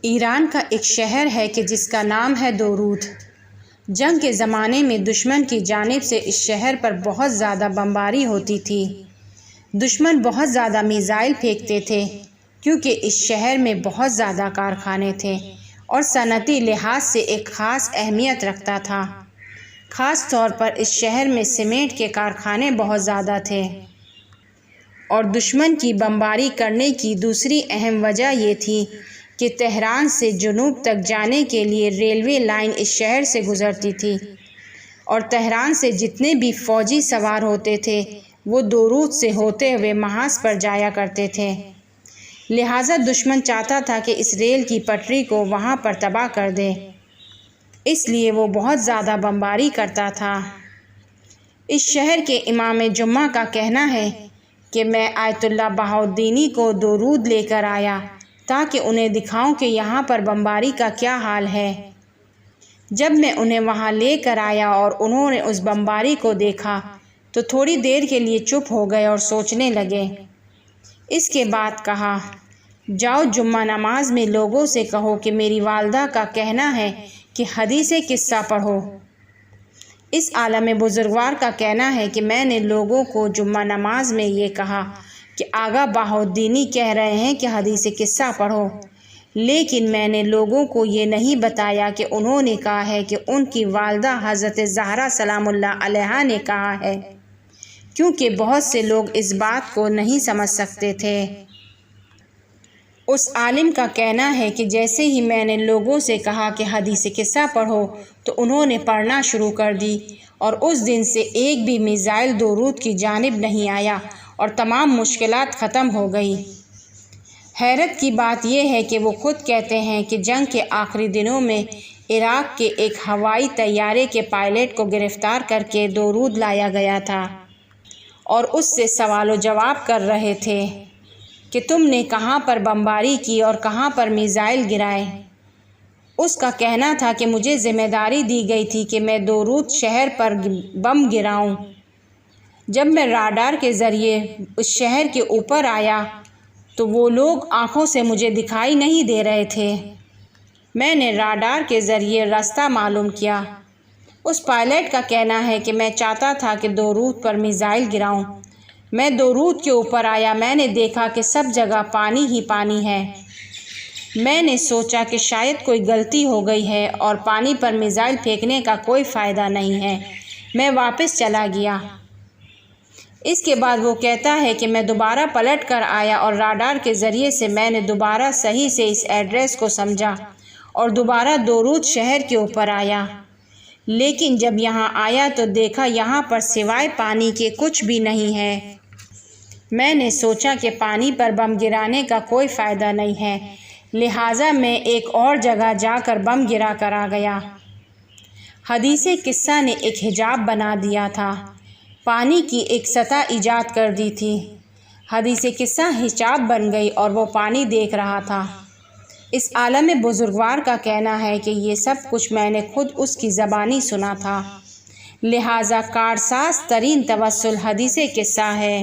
ایران کا ایک شہر ہے کہ جس کا نام ہے دورود۔ جنگ کے زمانے میں دشمن کی جانب سے اس شہر پر بہت زیادہ بمباری ہوتی تھی۔ دشمن بہت زیادہ میزائل پھینکتے تھے کیونکہ اس شہر میں بہت زیادہ کارخانے تھے اور صنعتی لحاظ سے ایک خاص اہمیت رکھتا تھا۔ خاص طور پر اس شہر میں سیمنٹ کے کارخانے بہت زیادہ تھے اور دشمن کی بمباری کرنے کی دوسری اہم وجہ یہ تھی کہ تہران سے جنوب تک جانے کے لیے ریلوے لائن اس شہر سے گزرتی تھی اور تہران سے جتنے بھی فوجی سوار ہوتے تھے وہ دورود سے ہوتے ہوئے محاذ پر جایا کرتے تھے۔ لہٰذا دشمن چاہتا تھا کہ اس ریل کی پٹری کو وہاں پر تباہ کر دے، اس لیے وہ بہت زیادہ بمباری کرتا تھا۔ اس شہر کے امام جمعہ کا کہنا ہے کہ میں آیت اللہ بہاؤالدینی کو دورود لے کر آیا تاکہ انہیں دکھاؤں کہ یہاں پر بمباری کا کیا حال ہے۔ جب میں انہیں وہاں لے کر آیا اور انہوں نے اس بمباری کو دیکھا تو تھوڑی دیر کے لیے چپ ہو گئے اور سوچنے لگے۔ اس کے بعد کہا، جاؤ جمعہ نماز میں لوگوں سے کہو کہ میری والدہ کا کہنا ہے کہ حدیث قصہ پڑھو۔ اس عالم بزرگوار کا کہنا ہے کہ میں نے لوگوں کو جمعہ نماز میں یہ کہا کہ آغا بہاؤالدینی کہہ رہے ہیں کہ حدیث قصہ پڑھو، لیکن میں نے لوگوں کو یہ نہیں بتایا کہ انہوں نے کہا ہے کہ ان کی والدہ حضرت زہرا سلام اللہ علیہا نے کہا ہے، کیونکہ بہت سے لوگ اس بات کو نہیں سمجھ سکتے تھے۔ اس عالم کا کہنا ہے کہ جیسے ہی میں نے لوگوں سے کہا کہ حدیث قصہ پڑھو تو انہوں نے پڑھنا شروع کر دی اور اس دن سے ایک بھی میزائل دورود کی جانب نہیں آیا اور تمام مشکلات ختم ہو گئی۔ حیرت کی بات یہ ہے کہ وہ خود کہتے ہیں کہ جنگ کے آخری دنوں میں عراق کے ایک ہوائی طیارے کے پائلٹ کو گرفتار کر کے دورود لایا گیا تھا اور اس سے سوال و جواب کر رہے تھے کہ تم نے کہاں پر بمباری کی اور کہاں پر میزائل گرائے۔ اس کا کہنا تھا کہ مجھے ذمہ داری دی گئی تھی کہ میں دورود شہر پر بم گراؤں۔ جب میں راڈار کے ذریعے اس شہر کے اوپر آیا تو وہ لوگ آنکھوں سے مجھے دکھائی نہیں دے رہے تھے۔ میں نے راڈار کے ذریعے راستہ معلوم کیا۔ اس پائلٹ کا کہنا ہے کہ میں چاہتا تھا کہ دورود پر میزائل گراؤں۔ میں دورود کے اوپر آیا، میں نے دیکھا کہ سب جگہ پانی ہی پانی ہے۔ میں نے سوچا کہ شاید کوئی غلطی ہو گئی ہے اور پانی پر میزائل پھینکنے کا کوئی فائدہ نہیں ہے، میں واپس چلا گیا۔ اس کے بعد وہ کہتا ہے کہ میں دوبارہ پلٹ کر آیا اور راڈار کے ذریعے سے میں نے دوبارہ صحیح سے اس ایڈریس کو سمجھا اور دوبارہ دورود شہر کے اوپر آیا، لیکن جب یہاں آیا تو دیکھا یہاں پر سوائے پانی کے کچھ بھی نہیں ہے۔ میں نے سوچا کہ پانی پر بم گرانے کا کوئی فائدہ نہیں ہے، لہٰذا میں ایک اور جگہ جا کر بم گرا کر آ گیا۔ حدیث قصہ نے ایک حجاب بنا دیا تھا، پانی کی ایک سطح ایجاد کر دی تھی۔ حدیث قصہ حجاب بن گئی اور وہ پانی دیکھ رہا تھا۔ اس عالم بزرگوار کا کہنا ہے کہ یہ سب کچھ میں نے خود اس کی زبانی سنا تھا، لہٰذا کارساز ترین توسل حدیث قصہ ہے۔